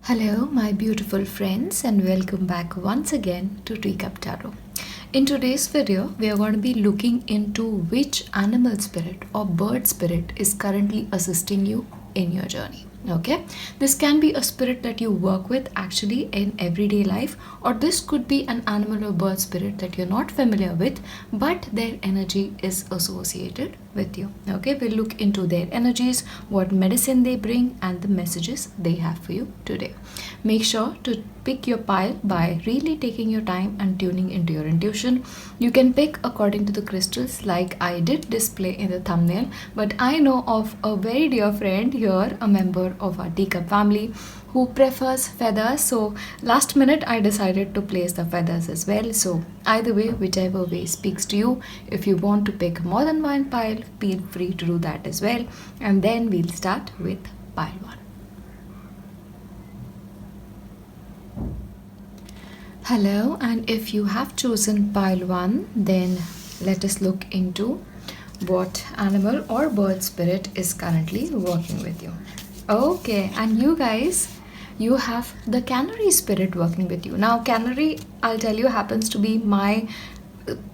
Hello, my beautiful friends, and welcome back once again to Teacup Tarot. In today's video, we are going to be looking into which animal spirit or bird spirit is currently assisting you in your journey. Okay, this can be a spirit that you work with actually in everyday life, or this could be an animal or bird spirit that you're not familiar with, but their energy is associated with you. Okay, we'll look into their energies, what medicine they bring, and the messages they have for you today. Make sure to pick your pile by really taking your time and tuning into your intuition. You can pick according to the crystals like I did display in the thumbnail, but I know of a very dear friend here, a member of our Teacup family, who prefers feathers. So last minute I decided to place the feathers as well. So either way, whichever way speaks to you. If you want to pick more than one pile, feel free to do that as well. And then we'll start with pile 1. Hello, and if you have chosen pile 1, then let us look into what animal or bird spirit is currently working with you. Okay, and you guys, you have the canary spirit working with you. Now, canary, I'll tell you, happens to be my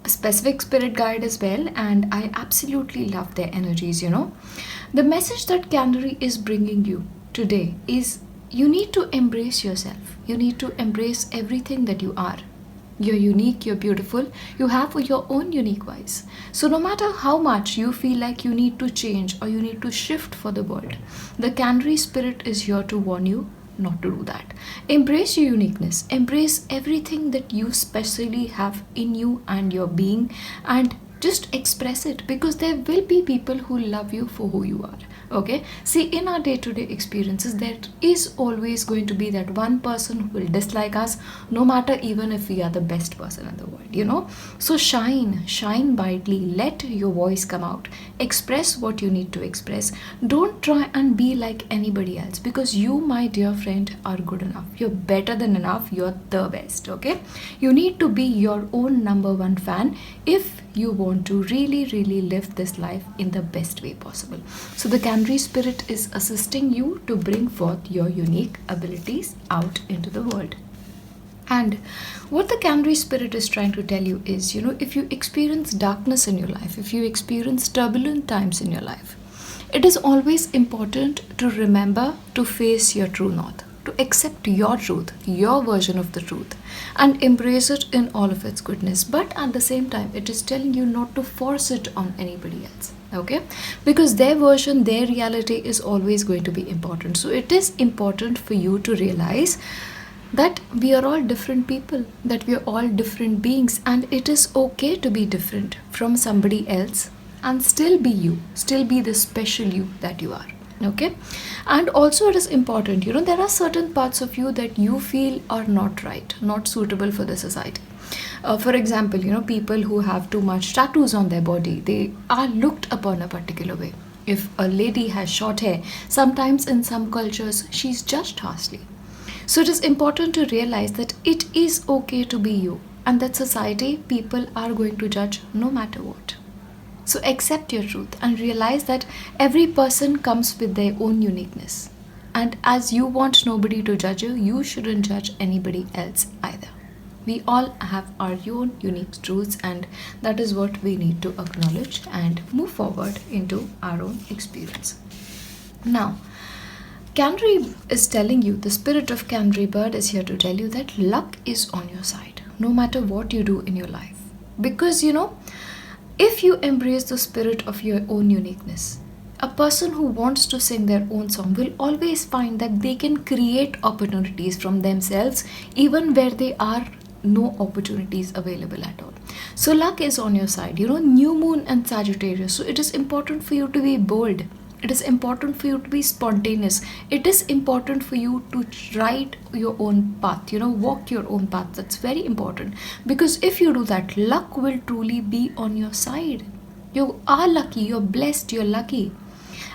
specific spirit guide as well, and I absolutely love their energies. The message that canary is bringing you today is you need to embrace yourself. You need to embrace everything that you are. You're unique, you're beautiful, you have your own unique voice. So no matter how much you feel like you need to change or you need to shift for the world, the canary spirit is here to warn you not to do that. Embrace your uniqueness, embrace everything that you specially have in you and your being, and just express it, because there will be people who love you for who you are. Okay, see, in our day-to-day experiences, there is always going to be that one person who will dislike us, no matter even if we are the best person in the world. So shine brightly, let your voice come out, express what you need to express. Don't try and be like anybody else, because you, my dear friend, are good enough. You're better than enough. You're the best. Okay, you need to be your own number one fan if you want to really live this life in the best way possible. So the canary spirit is assisting you to bring forth your unique abilities out into the world. And what the canary spirit is trying to tell you is, if you experience darkness in your life, if you experience turbulent times in your life, it is always important to remember to face your true north, to accept your truth, your version of the truth, and embrace it in all of its goodness. But at the same time, it is telling you not to force it on anybody else. Okay, because their version, their reality is always going to be important. So it is important for you to realize that we are all different people, that we are all different beings, and it is okay to be different from somebody else and still be you, still be the special you that you are. Okay, and also it is important, there are certain parts of you that you feel are not right, not suitable for the society. For example, people who have too much tattoos on their body, they are looked upon a particular way. If a lady has short hair, sometimes in some cultures she's judged harshly. So it is important to realize that it is okay to be you, and that society, people are going to judge no matter what. So accept your truth and realize that every person comes with their own uniqueness. And as you want nobody to judge you, you shouldn't judge anybody else either. We all have our own unique truths, and that is what we need to acknowledge and move forward into our own experience. Now, canary is telling you, the spirit of canary bird is here to tell you that luck is on your side, no matter what you do in your life. Because, if you embrace the spirit of your own uniqueness, a person who wants to sing their own song will always find that they can create opportunities from themselves, even where there are no opportunities available at all. So luck is on your side, new moon and Sagittarius. So it is important for you to be bold. It is important for you to be spontaneous. It is important for you to write your own path, walk your own path. That's very important, because if you do that, luck will truly be on your side. You are lucky, you're blessed, you're lucky.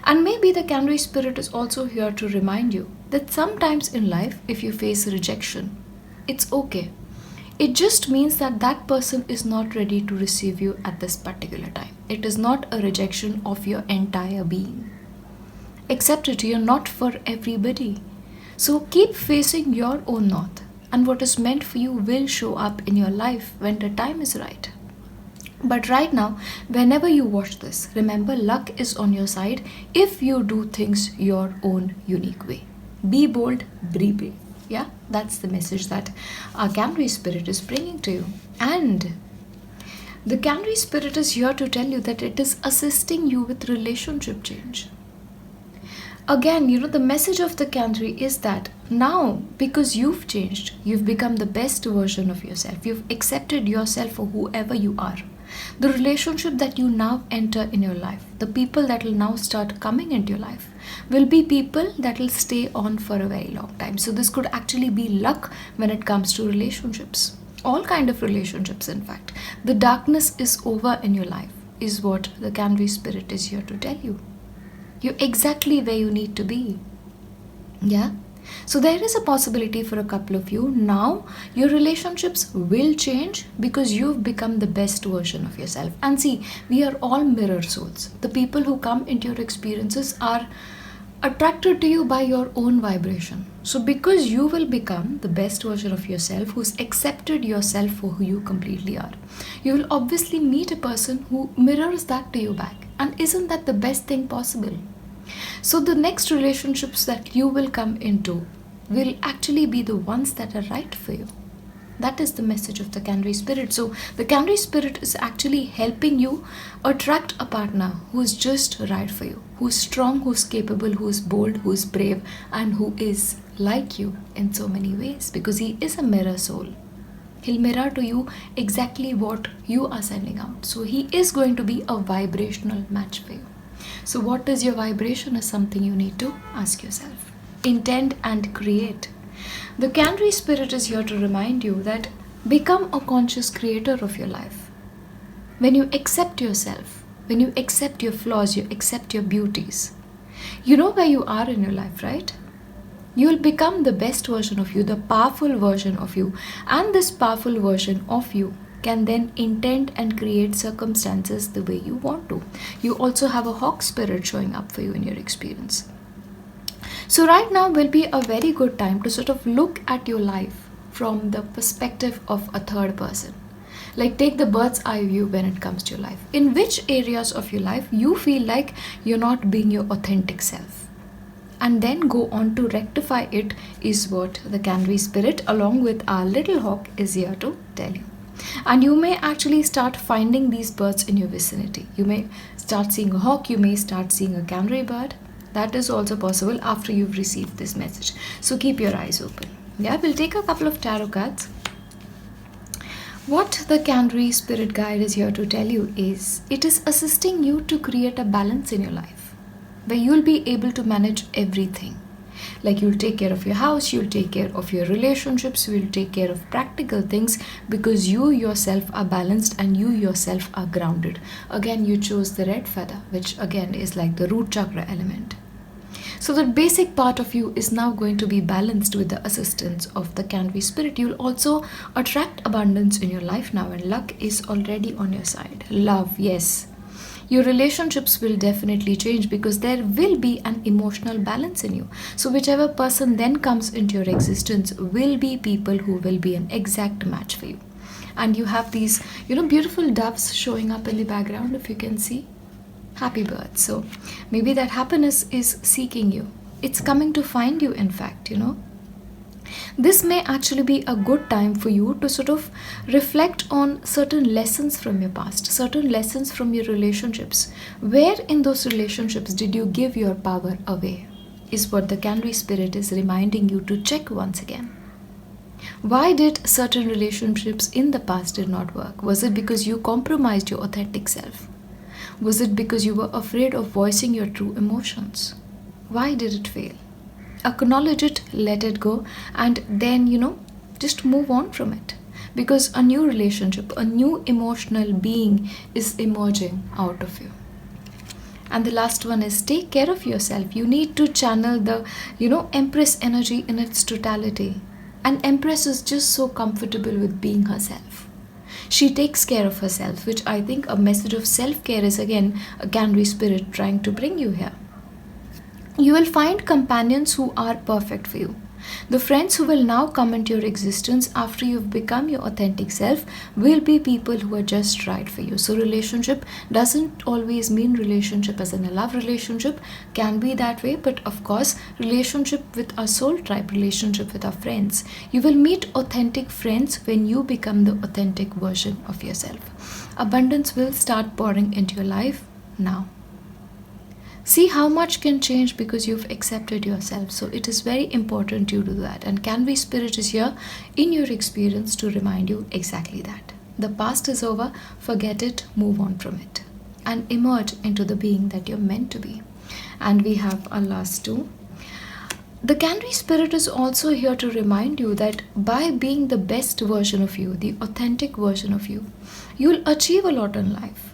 And maybe the canary spirit is also here to remind you that sometimes in life, if you face rejection, it's okay. It just means that that person is not ready to receive you at this particular time. It is not a rejection of your entire being. Accept it, you're not for everybody. So keep facing your own north, and what is meant for you will show up in your life when the time is right. But right now, whenever you watch this, remember luck is on your side if you do things your own unique way. Be bold, be brave. Yeah, that's the message that our Canary Spirit is bringing to you. And the Canary Spirit is here to tell you that it is assisting you with relationship change. Again, the message of the Canary is that now, because you've changed, you've become the best version of yourself. You've accepted yourself for whoever you are. The relationship that you now enter in your life, the people that will now start coming into your life, will be people that will stay on for a very long time. So this could actually be luck when it comes to relationships. All kind of relationships, in fact. The darkness is over in your life, is what the Canary Spirit is here to tell you. You're exactly where you need to be. Yeah? So there is a possibility for a couple of you. Now, your relationships will change because you've become the best version of yourself. And see, we are all mirror souls. The people who come into your experiences are attracted to you by your own vibration. So because you will become the best version of yourself, who's accepted yourself for who you completely are, you will obviously meet a person who mirrors that to you back. And isn't that the best thing possible? So the next relationships that you will come into will actually be the ones that are right for you. That is the message of the Canary Spirit. So the Canary Spirit is actually helping you attract a partner who is just right for you, who is strong, who is capable, who is bold, who is brave, and who is like you in so many ways, because he is a mirror soul. He'll mirror to you exactly what you are sending out. So he is going to be a vibrational match for you. So what is your vibration is something you need to ask yourself. Intend and create. The Canary Spirit is here to remind you that become a conscious creator of your life. When you accept yourself, when you accept your flaws, you accept your beauties, you know where you are in your life, right? You will become the best version of you, the powerful version of you. And this powerful version of you can then intend and create circumstances the way you want to. You also have a hawk spirit showing up for you in your experience. So right now will be a very good time to sort of look at your life from the perspective of a third person. Like take the bird's eye view when it comes to your life. In which areas of your life you feel like you're not being your authentic self. And then go on to rectify it is what the Canary Spirit along with our little hawk is here to tell you. And you may actually start finding these birds in your vicinity. You may start seeing a hawk, you may start seeing a canary bird. That is also possible after you've received this message. So keep your eyes open. Yeah, we'll take a couple of tarot cards. What the Canary Spirit Guide is here to tell you is it is assisting you to create a balance in your life where you'll be able to manage everything. Like you'll take care of your house, you'll take care of your relationships, you'll take care of practical things because you yourself are balanced and you yourself are grounded. Again, you chose the red feather, which again is like the root chakra element. So the basic part of you is now going to be balanced with the assistance of the Canary Spirit. You'll also attract abundance in your life now and luck is already on your side. Love, yes. Your relationships will definitely change because there will be an emotional balance in you. So whichever person then comes into your existence will be people who will be an exact match for you. And you have these, beautiful doves showing up in the background, if you can see. Happy birds. So maybe that happiness is seeking you. It's coming to find you, in fact, This may actually be a good time for you to sort of reflect on certain lessons from your past, certain lessons from your relationships. Where in those relationships did you give your power away? Is what the Canary Spirit is reminding you to check once again. Why did certain relationships in the past did not work? Was it because you compromised your authentic self? Was it because you were afraid of voicing your true emotions? Why did it fail? Acknowledge it, let it go, and then, just move on from it. Because a new relationship, a new emotional being is emerging out of you. And the last one is take care of yourself. You need to channel the, Empress energy in its totality. And Empress is just so comfortable with being herself. She takes care of herself, which I think a message of self-care is again a Canary Spirit trying to bring you here. You will find companions who are perfect for you. The friends who will now come into your existence after you've become your authentic self will be people who are just right for you. So relationship doesn't always mean relationship as in a love relationship, can be that way, but of course relationship with our soul tribe, relationship with our friends. You will meet authentic friends when you become the authentic version of yourself. Abundance will start pouring into your life now. See how much can change because you've accepted yourself. So it is very important you do that. And Canvas Spirit is here in your experience to remind you exactly that. The past is over, forget it, move on from it, and emerge into the being that you're meant to be. And we have our last two. The Canvas Spirit is also here to remind you that by being the best version of you, the authentic version of you, you'll achieve a lot in life.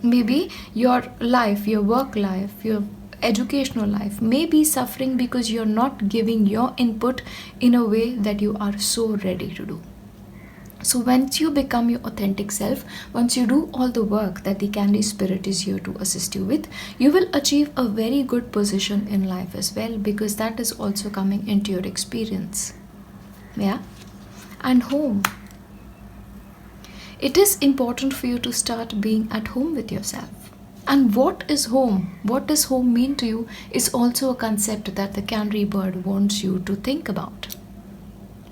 Maybe your life, your work life, your educational life may be suffering because you're not giving your input in a way that you are so ready to do. So once you become your authentic self, once you do all the work that the Candy Spirit is here to assist you with, you will achieve a very good position in life as well, because that is also coming into your experience. Yeah? And home. It is important for you to start being at home with yourself. And what is home? What does home mean to you is also a concept that the canary bird wants you to think about.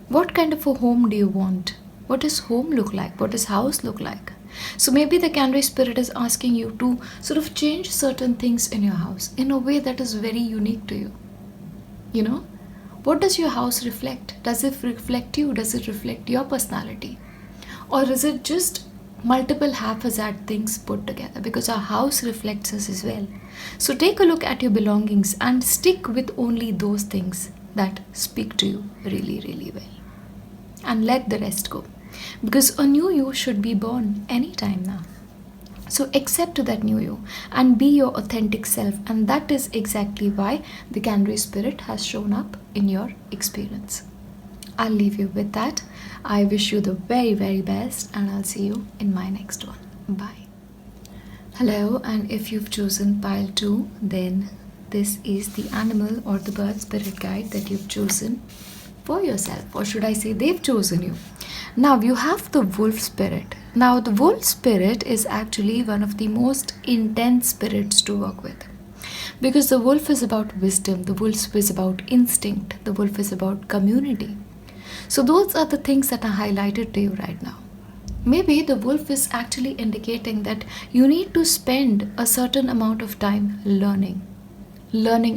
What kind of a home do you want? What does home look like? What does house look like? So maybe the canary spirit is asking you to sort of change certain things in your house in a way that is very unique to you. You know? What does your house reflect? Does it reflect you? Does it reflect your personality? Or is it just multiple haphazard things put together? Because our house reflects us as well. So take a look at your belongings and stick with only those things that speak to you really, really well. And let the rest go. Because a new you should be born anytime now. So accept that new you and be your authentic self. And that is exactly why the canary spirit has shown up in your experience. I'll leave you with that. I wish you the very, very best, and I'll see you in my next one. Bye. Hello, and if you've chosen pile 2, then this is the animal or the bird spirit guide that you've chosen for yourself, or should I say they've chosen you. Now you have the wolf spirit. Now the wolf spirit is actually one of the most intense spirits to work with. Because the wolf is about wisdom, the wolf is about instinct, the wolf is about community. So those are the things that are highlighted to you right now. Maybe the wolf is actually indicating that you need to spend a certain amount of time learning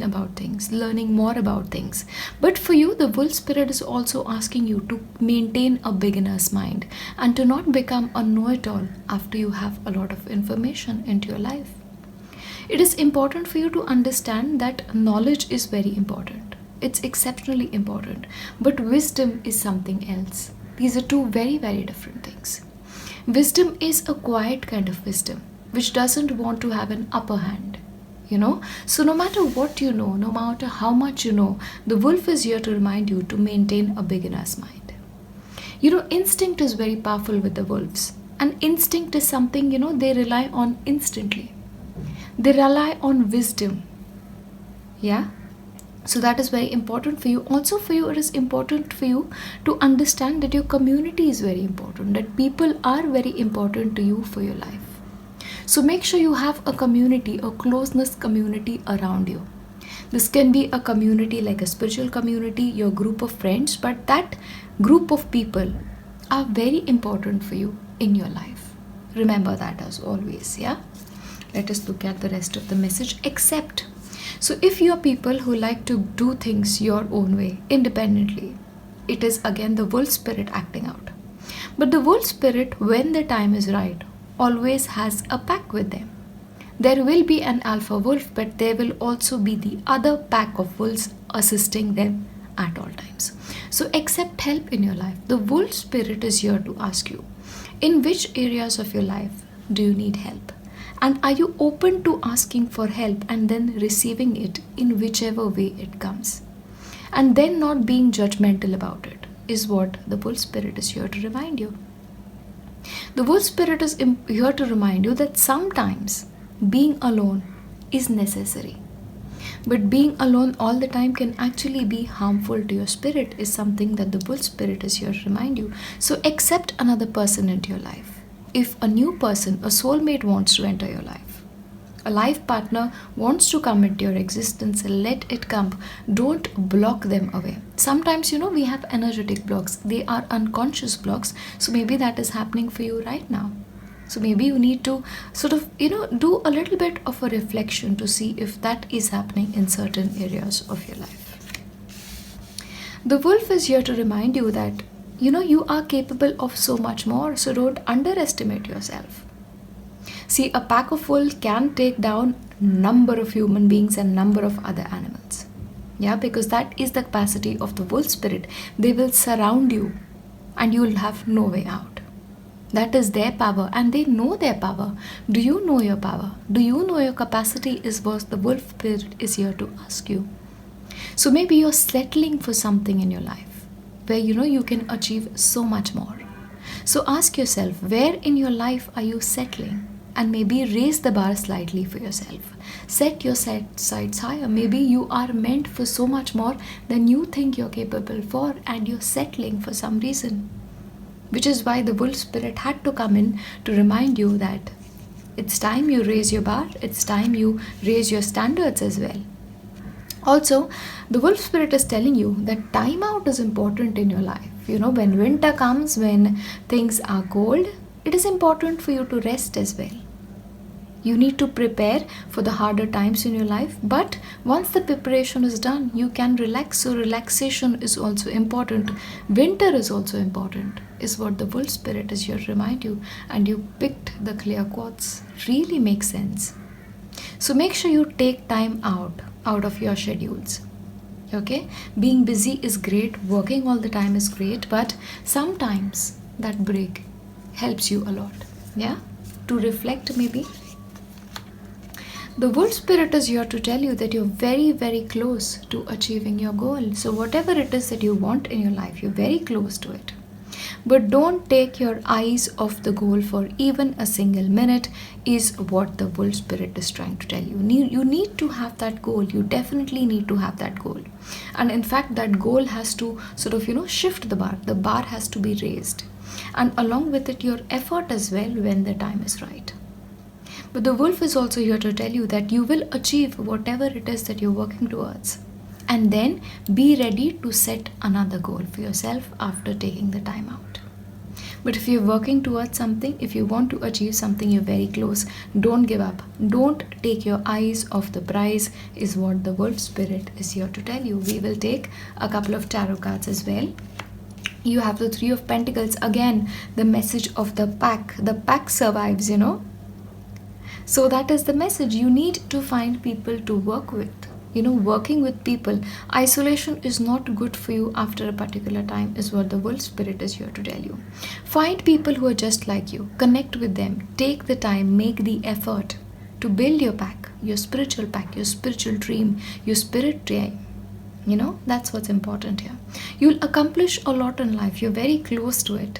about things, learning more about things. But for you, the wolf spirit is also asking you to maintain a beginner's mind and to not become a know-it-all after you have a lot of information into your life. It is important for you to understand that knowledge is very important. It's exceptionally important, but wisdom is something else. These are two very, very different things. Wisdom is a quiet kind of wisdom, which doesn't want to have an upper hand, you know. So no matter what you know, no matter how much you know, the wolf is here to remind you to maintain a beginner's mind. You know, instinct is very powerful with the wolves. And instinct is something, you know, they rely on instantly. They rely on wisdom. Yeah? So that is very important for you. Also for you, it is important for you to understand that your community is very important, that people are very important to you for your life. So make sure you have a community, a closeness community around you. This can be a community like a spiritual community, your group of friends, but that group of people are very important for you in your life. Remember that as always, yeah? Let us look at the rest of the message. Accept. So if you are people who like to do things your own way, independently, it is again the wolf spirit acting out. But the wolf spirit, when the time is right, always has a pack with them. There will be an alpha wolf, but there will also be the other pack of wolves assisting them at all times. So accept help in your life. The wolf spirit is here to ask you, in which areas of your life do you need help? And are you open to asking for help and then receiving it in whichever way it comes? And then not being judgmental about it is what the wolf spirit is here to remind you. The wolf spirit is here to remind you that sometimes being alone is necessary. But being alone all the time can actually be harmful to your spirit, is something that the wolf spirit is here to remind you. So accept another person into your life. If a new person, a soulmate wants to enter your life, a life partner wants to come into your existence, let it come. Don't block them away. Sometimes, we have energetic blocks. They are unconscious blocks. So maybe that is happening for you right now. So maybe you need to sort of, do a little bit of a reflection to see if that is happening in certain areas of your life. The wolf is here to remind you that, you are capable of so much more. So don't underestimate yourself. See, a pack of wolves can take down number of human beings and number of other animals. Yeah, because that is the capacity of the wolf spirit. They will surround you and you will have no way out. That is their power, and they know their power. Do you know your power? Do you know your capacity is what the wolf spirit is here to ask you? So maybe you're settling for something in your life where you can achieve so much more. So ask yourself, where in your life are you settling? And maybe raise the bar slightly for yourself. Set your sights higher. Maybe you are meant for so much more than you think you're capable for, and you're settling for some reason. Which is why the wolf spirit had to come in to remind you that it's time you raise your bar, it's time you raise your standards as well. Also, the wolf spirit is telling you that time out is important in your life. When winter comes, when things are cold, it is important for you to rest as well. You need to prepare for the harder times in your life, but once the preparation is done, you can relax. So relaxation is also important. Winter is also important, is what the wolf spirit is here to remind you. And you picked the clear quotes. Really makes sense. So make sure you take time out of your schedules. Okay? Being busy is great. Working all the time is great. But sometimes that break helps you a lot. Yeah? To reflect maybe. The wolf spirit is here to tell you that you're very, very close to achieving your goal. So whatever it is that you want in your life, you're very close to it. But don't take your eyes off the goal for even a single minute, is what the wolf spirit is trying to tell you. You need to have that goal. You definitely need to have that goal. And in fact, that goal has to sort of, shift the bar. The bar has to be raised. And along with it, your effort as well when the time is right. But the wolf is also here to tell you that you will achieve whatever it is that you're working towards. And then be ready to set another goal for yourself after taking the time out. But if you're working towards something, if you want to achieve something, you're very close. Don't give up. Don't take your eyes off the prize, is what the wolf spirit is here to tell you. We will take a couple of tarot cards as well. You have the Three of Pentacles. Again, the message of the pack. The pack survives, So that is the message. You need to find people to work with. Working with people. Isolation is not good for you after a particular time, is what the wolf spirit is here to tell you. Find people who are just like you. Connect with them. Take the time. Make the effort to build your pack, your spiritual dream, your spirit dream. That's what's important here. You'll accomplish a lot in life. You're very close to it.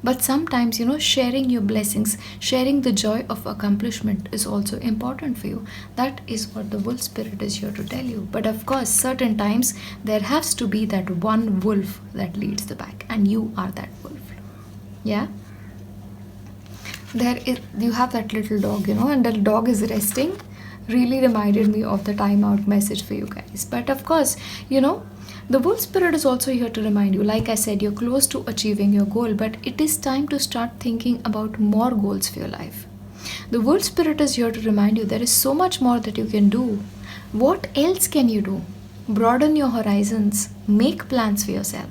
But sometimes, sharing your blessings, sharing the joy of accomplishment is also important for you. That is what the wolf spirit is here to tell you. But of course, certain times there has to be that one wolf that leads the pack, and you are that wolf. Yeah? You have that little dog, and the dog is resting. Really reminded me of the timeout message for you guys. But of course, the wolf spirit is also here to remind you, like I said, you're close to achieving your goal, but it is time to start thinking about more goals for your life. The wolf spirit is here to remind you there is so much more that you can do. What else can you do? Broaden your horizons. Make plans for yourself.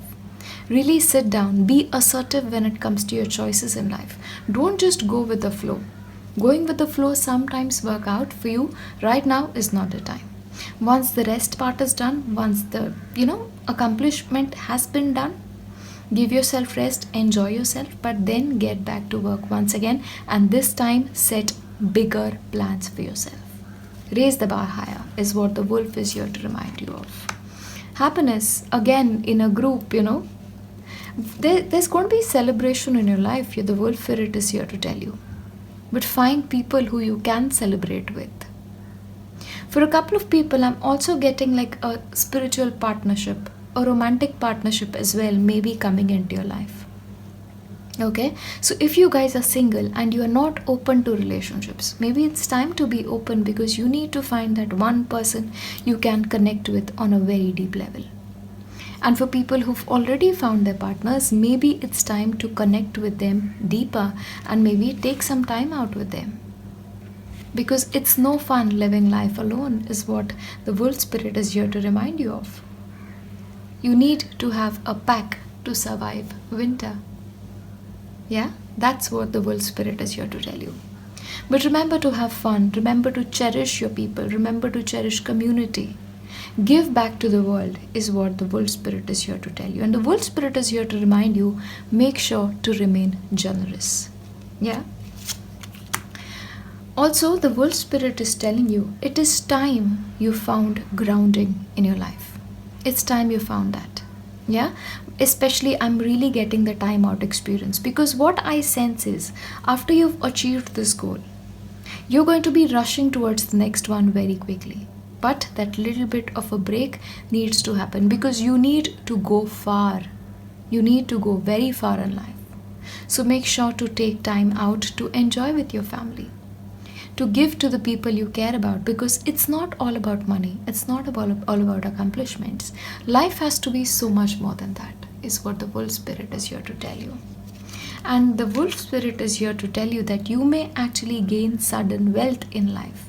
Really sit down. Be assertive when it comes to your choices in life. Don't just go with the flow. Going with the flow sometimes work out for you. Right now is not the time. Once the rest part is done, once the accomplishment has been done, give yourself rest, enjoy yourself, but then get back to work once again, and this time set bigger plans for yourself. Raise the bar higher is what the wolf is here to remind you of. Happiness, again, in a group, there's going to be celebration in your life. The wolf spirit is here to tell you. But find people who you can celebrate with. For a couple of people, I'm also getting like a spiritual partnership, a romantic partnership as well, maybe coming into your life. Okay, so if you guys are single and you are not open to relationships, maybe it's time to be open, because you need to find that one person you can connect with on a very deep level. And for people who've already found their partners, maybe it's time to connect with them deeper and maybe take some time out with them. Because it's no fun living life alone, is what the wolf spirit is here to remind you of. You need to have a pack to survive winter. Yeah, that's what the wolf spirit is here to tell you. But remember to have fun, remember to cherish your people, remember to cherish community. Give back to the world is what the wolf spirit is here to tell you. And the wolf spirit is here to remind you, make sure to remain generous. Yeah. Also, the wolf spirit is telling you, it is time you found grounding in your life. It's time you found that. Yeah, especially I'm really getting the time out experience, because what I sense is after you've achieved this goal, you're going to be rushing towards the next one very quickly. But that little bit of a break needs to happen, because you need to go far. You need to go very far in life. So make sure to take time out to enjoy with your family, to give to the people you care about, because it's not all about money. It's not all about accomplishments. Life has to be so much more than that, is what the wolf spirit is here to tell you. And the wolf spirit is here to tell you that you may actually gain sudden wealth in life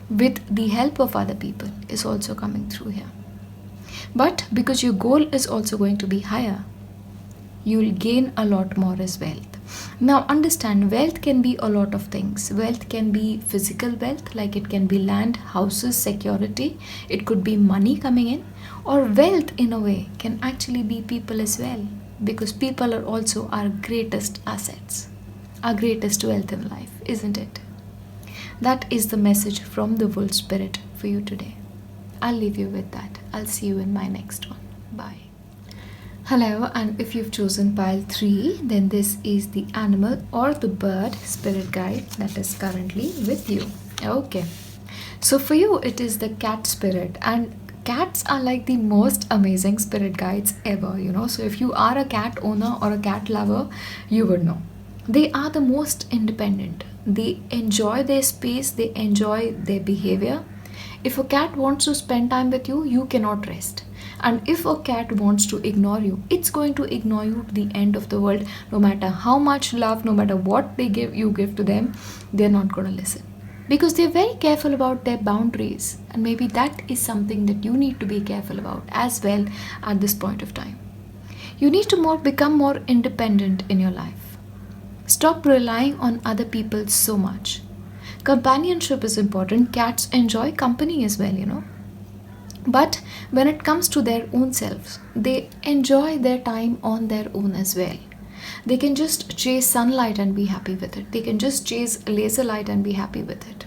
with the help of other people, is also coming through here. But because your goal is also going to be higher, you'll gain a lot more as wealth. Now understand, wealth can be a lot of things. Wealth can be physical wealth, like it can be land, houses, security. It could be money coming in. Or wealth in a way can actually be people as well, because people are also our greatest assets, our greatest wealth in life, isn't it? That is the message from the wolf spirit for you today. I'll leave you with that. I'll see you in my next one. Bye. Hello, and if you've chosen pile 3, then this is the animal or the bird spirit guide that is currently with you. Okay, so for you it is the cat spirit, and cats are like the most amazing spirit guides ever, so if you are a cat owner or a cat lover, you would know. They are the most independent. They enjoy their space, they enjoy their behavior. If a cat wants to spend time with you, you cannot rest. And if a cat wants to ignore you, it's going to ignore you to the end of the world. No matter how much love, no matter what you give to them, they're not going to listen. Because they're very careful about their boundaries. And maybe that is something that you need to be careful about as well at this point of time. You need to become more independent in your life. Stop relying on other people so much. Companionship is important. Cats enjoy company as well, But when it comes to their own selves, they enjoy their time on their own as well. They can just chase sunlight and be happy with it. They can just chase laser light and be happy with it.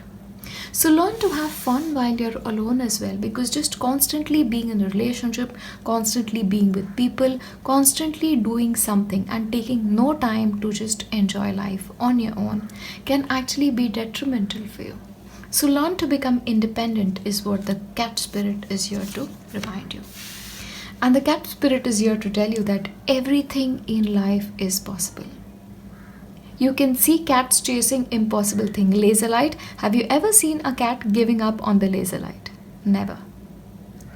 So learn to have fun while you're alone as well, because just constantly being in a relationship, constantly being with people, constantly doing something and taking no time to just enjoy life on your own can actually be detrimental for you. So learn to become independent is what the cat spirit is here to remind you. And the cat spirit is here to tell you that everything in life is possible. You can see cats chasing impossible things. Laser light. Have you ever seen a cat giving up on the laser light? Never.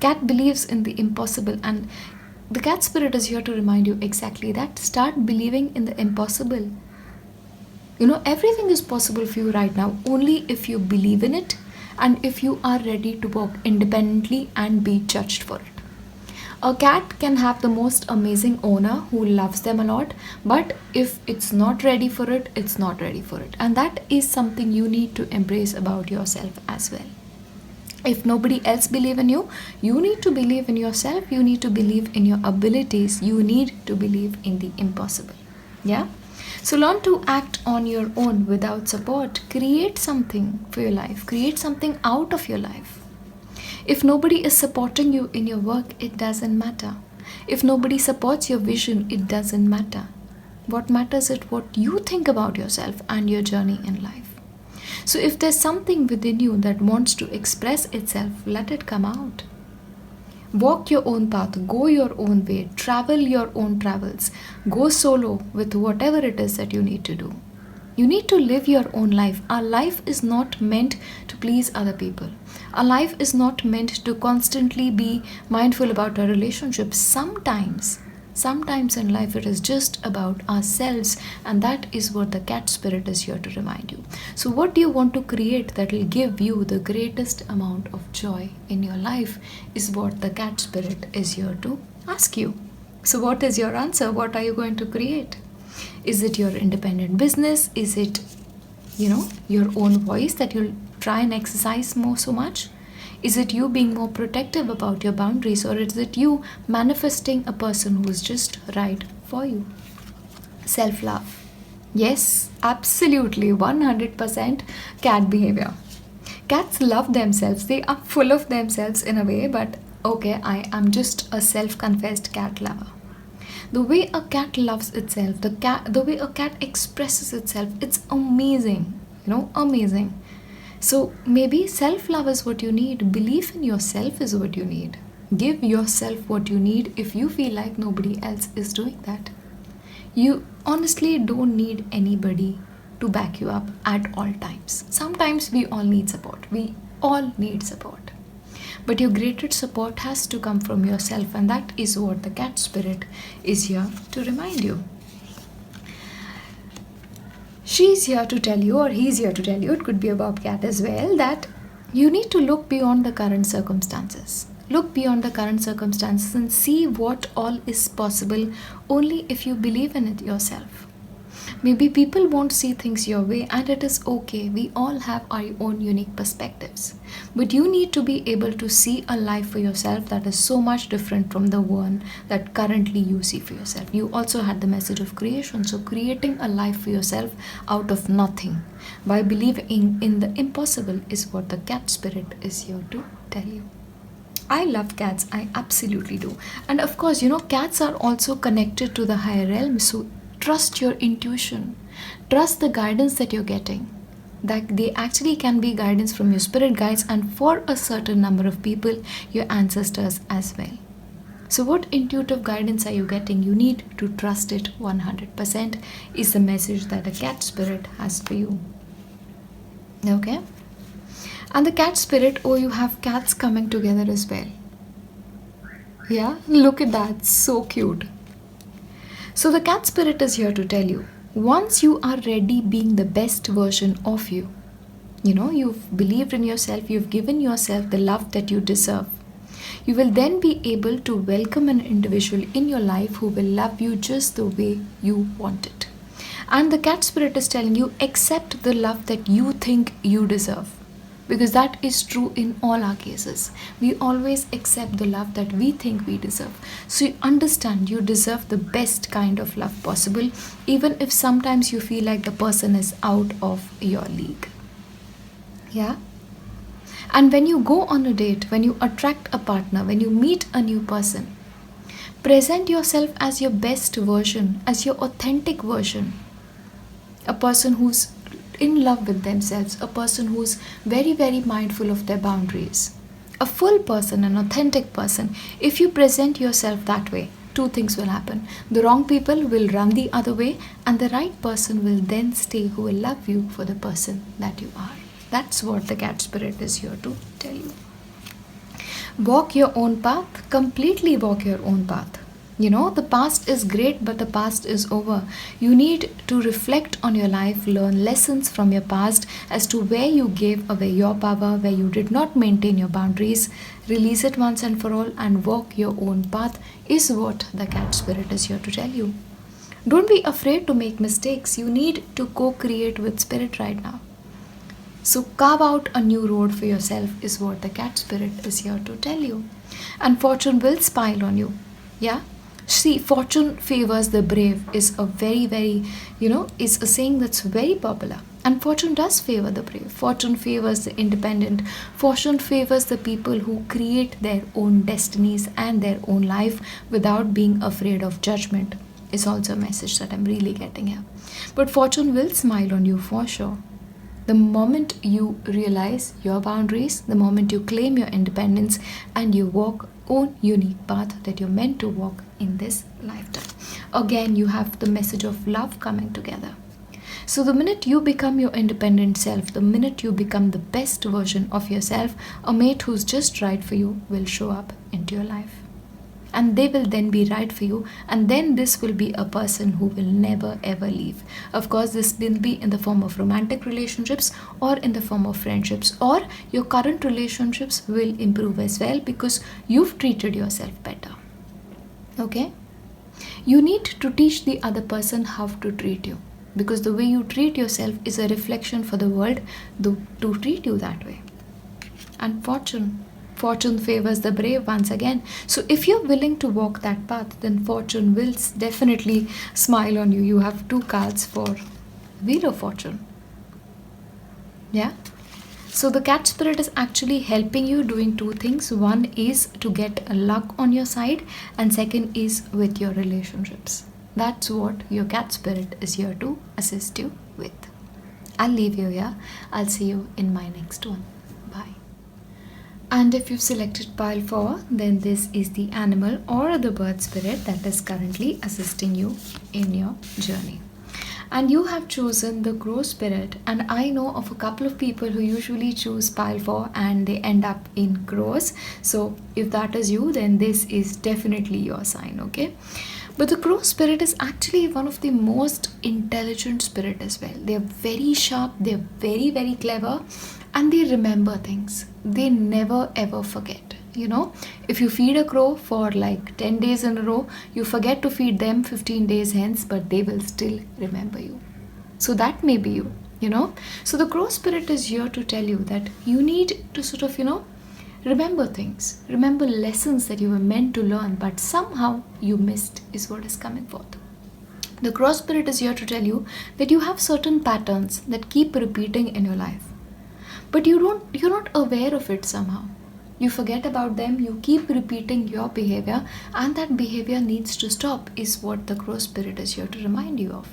Cat believes in the impossible, and the cat spirit is here to remind you exactly that. Start believing in the impossible. Everything is possible for you right now, only if you believe in it and if you are ready to walk independently and be judged for it. A cat can have the most amazing owner who loves them a lot, but if it's not ready for it, it's not ready for it. And that is something you need to embrace about yourself as well. If nobody else believes in you, you need to believe in yourself, you need to believe in your abilities, you need to believe in the impossible. Yeah? So learn to act on your own without support. Create something for your life. Create something out of your life. If nobody is supporting you in your work, it doesn't matter. If nobody supports your vision, it doesn't matter. What matters is what you think about yourself and your journey in life. So if there's something within you that wants to express itself, let it come out. Walk your own path, go your own way, travel your own travels, go solo with whatever it is that you need to do. You need to live your own life. Our life is not meant to please other people. Our life is not meant to constantly be mindful about our relationships. Sometimes in life it is just about ourselves, and that is what the cat spirit is here to remind you. So what do you want to create that will give you the greatest amount of joy in your life is what the cat spirit is here to ask you. So what is your answer? What are you going to create? Is it your independent business? Is it, your own voice that you'll try and exercise more so much? Is it you being more protective about your boundaries, or is it you manifesting a person who is just right for you? Self-love. Yes, absolutely, 100% cat behavior. Cats love themselves. They are full of themselves in a way, but okay, I am just a self-confessed cat lover. The way a cat loves itself, the way a cat expresses itself, it's amazing. Amazing. So maybe self-love is what you need. Belief in yourself is what you need. Give yourself what you need if you feel like nobody else is doing that. You honestly don't need anybody to back you up at all times. Sometimes we all need support. We all need support. But your greatest support has to come from yourself, and that is what the cat spirit is here to remind you. She's here to tell you, or he's here to tell you, it could be a bobcat as well, that you need to look beyond the current circumstances. Look beyond the current circumstances and see what all is possible only if you believe in it yourself. Maybe people won't see things your way, and it is okay. We all have our own unique perspectives. But you need to be able to see a life for yourself that is so much different from the one that currently you see for yourself. You also had the message of creation. So creating a life for yourself out of nothing by believing in the impossible is what the cat spirit is here to tell you. I love cats. I absolutely do. And of course, cats are also connected to the higher realm. So trust your intuition. Trust the guidance that you're getting. That they actually can be guidance from your spirit guides, and for a certain number of people, your ancestors as well. So what intuitive guidance are you getting? You need to trust it 100% is the message that the cat spirit has for you. Okay? And the cat spirit, you have cats coming together as well. Yeah, look at that, so cute. So the cat spirit is here to tell you, once you are ready being the best version of you, you've believed in yourself, you've given yourself the love that you deserve, you will then be able to welcome an individual in your life who will love you just the way you want it. And the cat spirit is telling you, accept the love that you think you deserve. Because that is true in all our cases. We always accept the love that we think we deserve. So you understand you deserve the best kind of love possible, even if sometimes you feel like the person is out of your league. Yeah? And when you go on a date, when you attract a partner, when you meet a new person, present yourself as your best version, as your authentic version. A person who's in love with themselves, a person who's very, very mindful of their boundaries. A full person, an authentic person. If you present yourself that way, two things will happen. The wrong people will run the other way, and the right person will then stay, who will love you for the person that you are. That's what the cat spirit is here to tell you. Walk your own path, completely walk your own path. The past is great, but the past is over. You need to reflect on your life, learn lessons from your past as to where you gave away your power, where you did not maintain your boundaries. Release it once and for all and walk your own path is what the cat spirit is here to tell you. Don't be afraid to make mistakes. You need to co-create with spirit right now. So carve out a new road for yourself is what the cat spirit is here to tell you. And fortune will smile on you. Yeah? See, fortune favors the brave is a very, very, is a saying that's very popular. And fortune does favor the brave. Fortune favors the independent. Fortune favors the people who create their own destinies and their own life without being afraid of judgment. Is also a message that I'm really getting here. But fortune will smile on you for sure. The moment you realize your boundaries, the moment you claim your independence and you walk own unique path that you're meant to walk in this lifetime. Again, you have the message of love coming together. So the minute you become your independent self, the minute you become the best version of yourself, a mate who's just right for you will show up into your life. And they will then be right for you, and then this will be a person who will never ever leave. Of course, this will be in the form of romantic relationships or in the form of friendships, or your current relationships will improve as well because you've treated yourself better. Okay? You need to teach the other person how to treat you, because the way you treat yourself is a reflection for the world to treat you that way. And fortune favors the brave once again. So if you're willing to walk that path, then fortune will definitely smile on you. You have 2 cards for Wheel of Fortune. Yeah. So the cat spirit is actually helping you doing 2 things. One is to get luck on your side, and second is with your relationships. That's what your cat spirit is here to assist you with. I'll leave you here. I'll see you in my next one. Bye. And if you've selected pile 4, then this is the animal or the bird spirit that is currently assisting you in your journey. And you have chosen the crow spirit, and I know of a couple of people who usually choose pile 4 and they end up in crows. So if that is you, then this is definitely your sign, okay? But the crow spirit is actually one of the most intelligent spirit as well. They're very sharp, they're very, very clever, and they remember things. They never ever forget. You know, if you feed a crow for like 10 days in a row, you forget to feed them 15 days hence, but they will still remember you. So that may be you, you know. So the crow spirit is here to tell you that you need to sort of, remember things, remember lessons that you were meant to learn, but somehow you missed, is what is coming forth. The crow spirit is here to tell you that you have certain patterns that keep repeating in your life, but you're not aware of it somehow. You forget about them, you keep repeating your behavior, and that behavior needs to stop, is what the crow spirit is here to remind you of.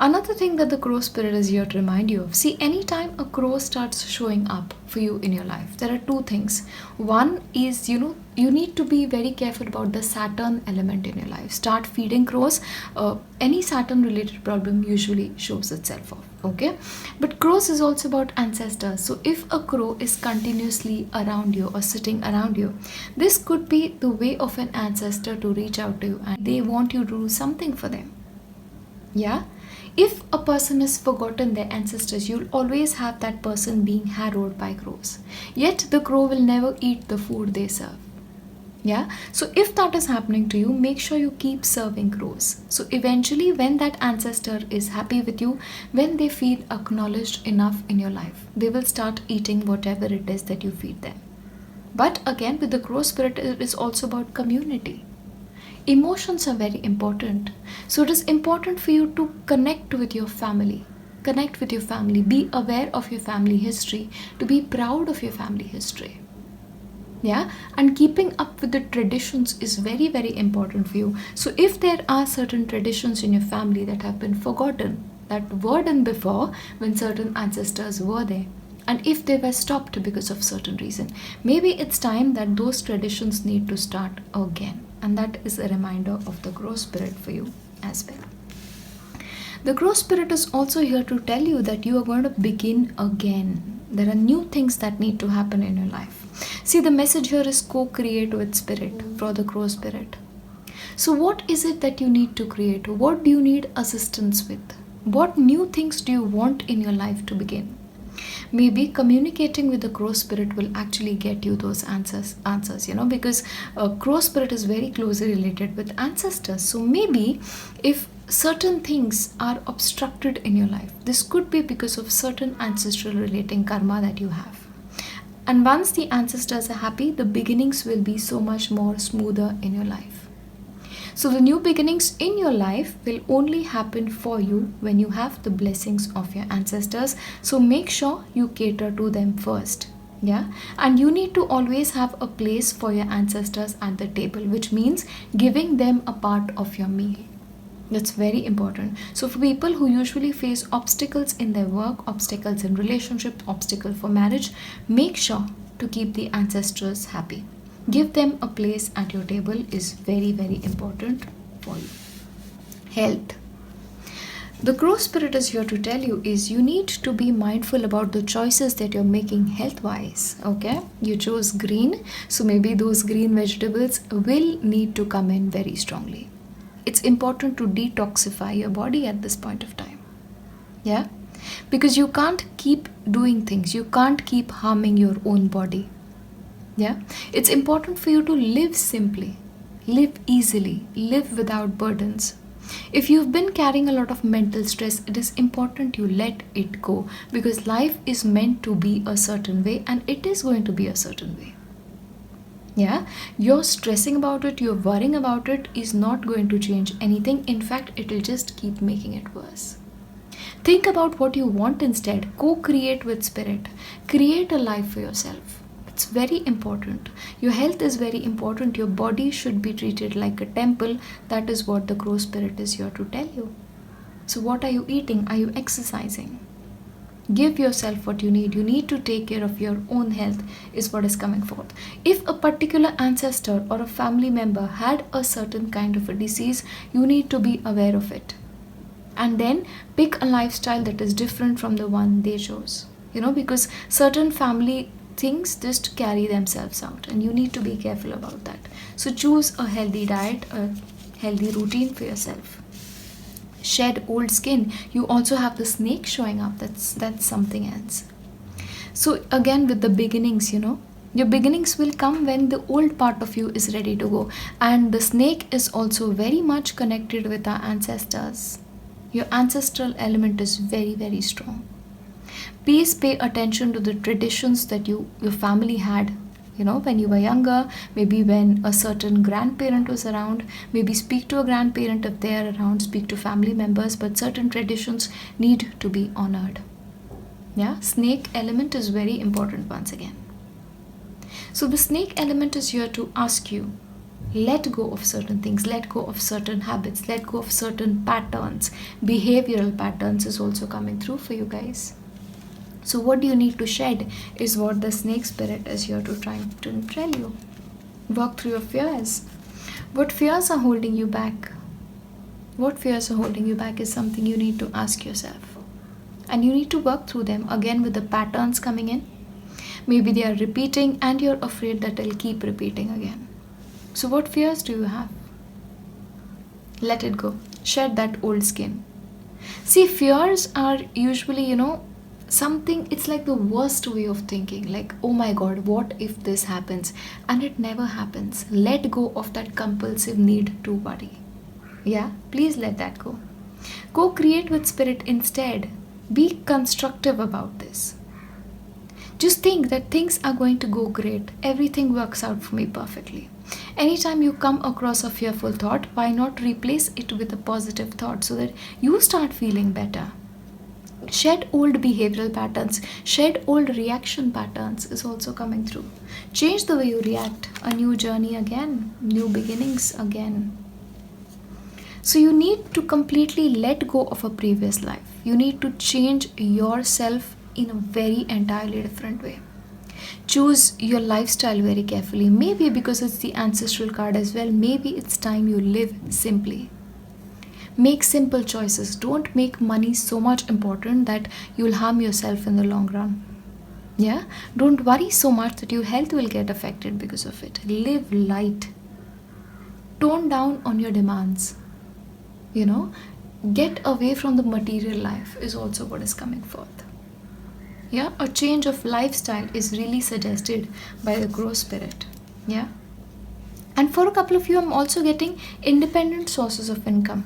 Another thing that the crow spirit is here to remind you of, see, anytime a crow starts showing up for you in your life, there are 2 things. One is, you need to be very careful about the Saturn element in your life. Start feeding crows. Any Saturn related problem usually shows itself off, okay? But crows is also about ancestors. So if a crow is continuously around you or sitting around you, this could be the way of an ancestor to reach out to you, and they want you to do something for them. Yeah? If a person has forgotten their ancestors, you'll always have that person being harrowed by crows. Yet the crow will never eat the food they serve. Yeah? So if that is happening to you, make sure you keep serving crows. So eventually, when that ancestor is happy with you, when they feel acknowledged enough in your life, they will start eating whatever it is that you feed them. But again, with the crow spirit, it is also about community. Emotions are very important. So it is important for you to connect with your family. Connect with your family. Be aware of your family history. To be proud of your family history. Yeah? And keeping up with the traditions is very, very important for you. So if there are certain traditions in your family that have been forgotten, that were done before when certain ancestors were there, and if they were stopped because of certain reason, maybe it's time that those traditions need to start again. And that is a reminder of the crow spirit for you as well. The crow spirit is also here to tell you that you are going to begin again. There are new things that need to happen in your life. See, the message here is co-create with spirit for the crow spirit. So what is it that you need to create? What do you need assistance with? What new things do you want in your life to begin? Maybe communicating with the crow spirit will actually get you those answers, because crow spirit is very closely related with ancestors. So maybe if certain things are obstructed in your life, this could be because of certain ancestral relating karma that you have. And once the ancestors are happy, the beginnings will be so much more smoother in your life. So the new beginnings in your life will only happen for you when you have the blessings of your ancestors. So make sure you cater to them first. Yeah, and you need to always have a place for your ancestors at the table, which means giving them a part of your meal. That's very important. So for people who usually face obstacles in their work, obstacles in relationship, obstacle for marriage, make sure to keep the ancestors happy. Give them a place at your table is very, very important for you. Health. The crow spirit is here to tell you is you need to be mindful about the choices that you're making health wise. Okay, you chose green, so maybe those green vegetables will need to come in very strongly. It's important to detoxify your body at this point of time. Yeah, because you can't keep doing things, you can't keep harming your own body. Yeah, it's important for you to live simply, live easily, live without burdens. If you've been carrying a lot of mental stress, it is important you let it go, because life is meant to be a certain way and it is going to be a certain way. Yeah, you're stressing about it, you're worrying about it is not going to change anything. In fact, it will just keep making it worse. Think about what you want instead. Co-create with spirit. Create a life for yourself. It's very important. Your health is very important. Your body should be treated like a temple. That is what the crow spirit is here to tell you. So what are you eating? Are you exercising? Give yourself what you need. You need to take care of your own health is what is coming forth. If a particular ancestor or a family member had a certain kind of a disease, you need to be aware of it. And then pick a lifestyle that is different from the one they chose. Because certain family things just carry themselves out and you need to be careful about that. So choose a healthy diet, a healthy routine for yourself. Shed old skin. You also have the snake showing up. That's something else. So again, with the beginnings, your beginnings will come when the old part of you is ready to go. And the snake is also very much connected with our ancestors. Your ancestral element is very, very strong. Please pay attention to the traditions that your family had. When you were younger, maybe when a certain grandparent was around, maybe speak to a grandparent if they are around, speak to family members, but certain traditions need to be honored. Yeah, snake element is very important once again. So the snake element is here to ask you, let go of certain things, let go of certain habits, let go of certain patterns. Behavioral patterns is also coming through for you guys. So what do you need to shed is what the snake spirit is here to try to tell you. Work through your fears. What fears are holding you back? What fears are holding you back is something you need to ask yourself. And you need to work through them again with the patterns coming in. Maybe they are repeating and you're afraid that they'll keep repeating again. So what fears do you have? Let it go. Shed that old skin. See, fears are usually, something, it's like the worst way of thinking, like, oh my god, what if this happens? And it never happens. Let go of that compulsive need to worry. Yeah, please let that go. Co-create with spirit instead. Be constructive about this. Just think that things are going to go great. Everything works out for me perfectly. Anytime you come across a fearful thought, why not replace it with a positive thought so that you start feeling better? Shed old behavioral patterns, shed old reaction patterns is also coming through. Change the way you react. A new journey again, new beginnings again. So you need to completely let go of a previous life. You need to change yourself in a very entirely different way. Choose your lifestyle very carefully. Maybe because it's the ancestral card as well, maybe it's time you live simply. Make simple choices. Don't make money so much important that you'll harm yourself in the long run. Yeah? Don't worry so much that your health will get affected because of it. Live light. Tone down on your demands. Get away from the material life is also what is coming forth. Yeah? A change of lifestyle is really suggested by the crow spirit. Yeah? And for a couple of you, I'm also getting independent sources of income.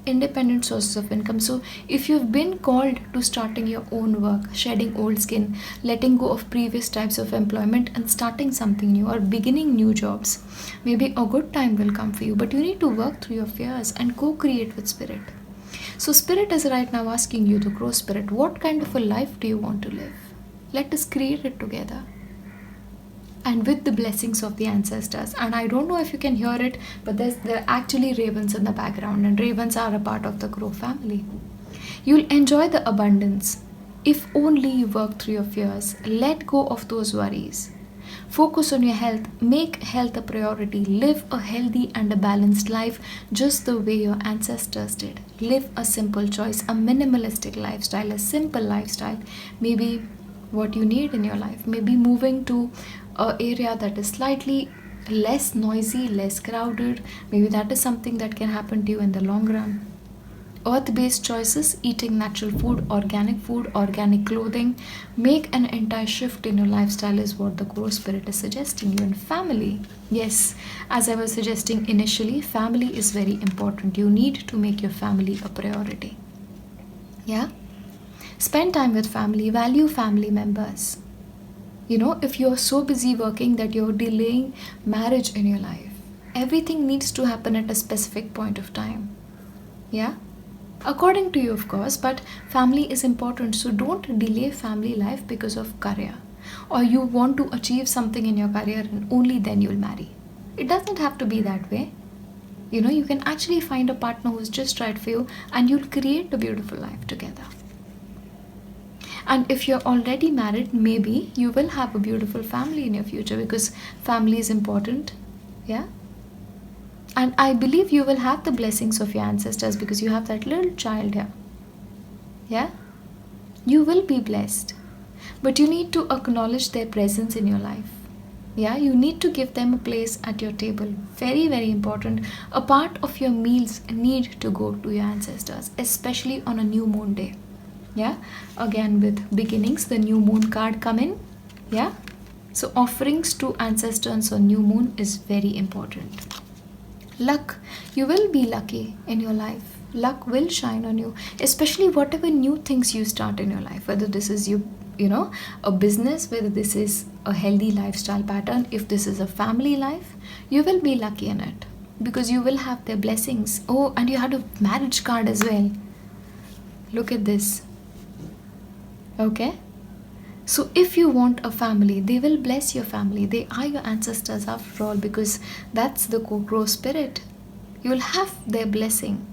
So if you've been called to starting your own work, shedding old skin, letting go of previous types of employment and starting something new or beginning new jobs, maybe a good time will come for you, but you need to work through your fears and co-create with spirit. So spirit is right now asking you, the crow spirit, what kind of a life do you want to live? Let us create it together. and with the blessings of the ancestors. And I don't know if you can hear it, but there are actually ravens in the background, and ravens are a part of the crow family. You'll enjoy the abundance if only you work through your fears. Let go of those worries. Focus on your health. Make health a priority. Live a healthy and a balanced life just the way your ancestors did. Live a simple choice, a minimalistic lifestyle, a simple lifestyle. Maybe what you need in your life. Maybe moving to an area that is slightly less noisy, less crowded. Maybe that is something that can happen to you in the long run. Earth-based choices, eating natural food, organic clothing. Make an entire shift in your lifestyle is what the Crow Spirit is suggesting you. And family, yes, as I was suggesting initially, family is very important. You need to make your family a priority. Yeah? Spend time with family, value family members. If you're so busy working that you're delaying marriage in your life, everything needs to happen at a specific point of time. Yeah? According to you, of course, but family is important, so don't delay family life because of career, or you want to achieve something in your career and only then you'll marry. It doesn't have to be that way. You can actually find a partner who's just right for you, and you'll create a beautiful life together. And if you're already married, maybe you will have a beautiful family in your future, because family is important. Yeah. And I believe you will have the blessings of your ancestors because you have that little child here. Yeah? You will be blessed. But you need to acknowledge their presence in your life. Yeah? You need to give them a place at your table. Very, very important. A part of your meals need to go to your ancestors, especially on a new moon day. Yeah? Again, with beginnings, the new moon card come in. Yeah? So offerings to ancestors on new moon is very important. Luck. You will be lucky in your life. Luck will shine on you, especially whatever new things you start in your life, whether this is a business, whether this is a healthy lifestyle pattern, if this is a family life, you will be lucky in it because you will have their blessings. Oh, and you had a marriage card as well. Look at this. Okay? So if you want a family, they will bless your family. They are your ancestors after all, because that's the Crow Spirit. You'll have their blessing.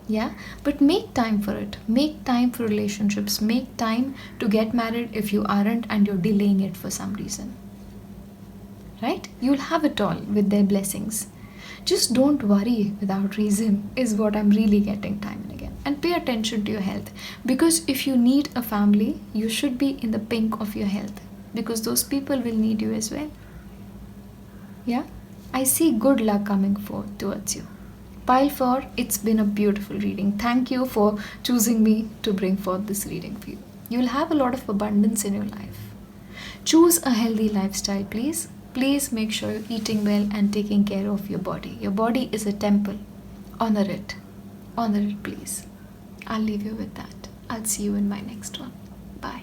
Yeah? But make time for it. Make time for relationships. Make time to get married if you aren't and you're delaying it for some reason. Right? You'll have it all with their blessings. Just don't worry without reason is what I'm really getting time and again. And pay attention to your health, because if you need a family, you should be in the pink of your health, because those people will need you as well. Yeah? I see good luck coming forth towards you. Pile 4, it's been a beautiful reading. Thank you for choosing me to bring forth this reading for you. You'll have a lot of abundance in your life. Choose a healthy lifestyle, please. Please make sure you're eating well and taking care of your body. Your body is a temple. Honor it. Honor it, please. I'll leave you with that. I'll see you in my next one. Bye.